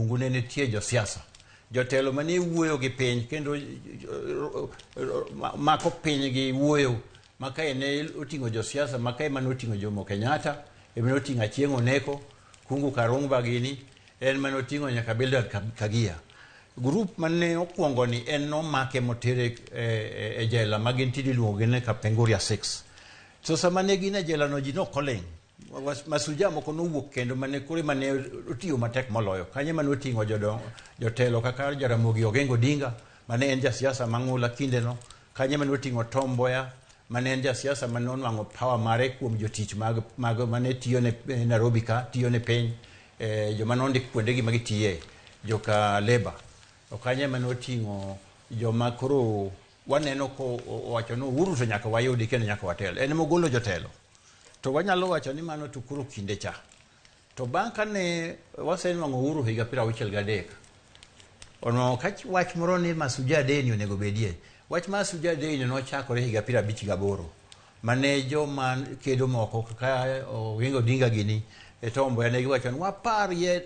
bungu ne nitie josiasa jotelo mane wuoyo gi piny kendo mako piny gi wuoyo makae ne oting'o josiasa makae mane oting'o Jomo Kenyatta emane oting'o Achieng' Oneko Kungu Karungba gini en mane oting'o nyaka Bildad Kagia grup mane okwongo ni en nomake motere e jela ma gin tidi luongo gine Kapenguria 6 so sama ne gin e jela no ji nokoleng masuja moko nowuok kendo mane kore mane otiyo matek moloyo kanye mane oting'o jotelo kaka Jaramogi Oginga Odinga mane en jasiasa mang'ula kinde no kanye mane oting'o Tom Mboya mane en jasiasa mane onwang'o power mare kuom jotich mag mane tiyo ne Nairobi ka tiyo ne piny joma nondik kuondegi magitiye joka labor okanye mane oting'o joma koro waneno ko wacho no Uhuru to nyaka wayudi kendo nyaka watel en mogolo jotelo to wanyalo wacho ni mano to kuro kinde cha to bang' kane wasenwang'o Uhuru higa 63 ono kach wach moro ni Masuja Deni onego bedie wach Masuja Deni nochakore higa 58 mane joma kedo moko kaka Oginga Odinga gini Tom Mboya ne giwacho ni wapar ye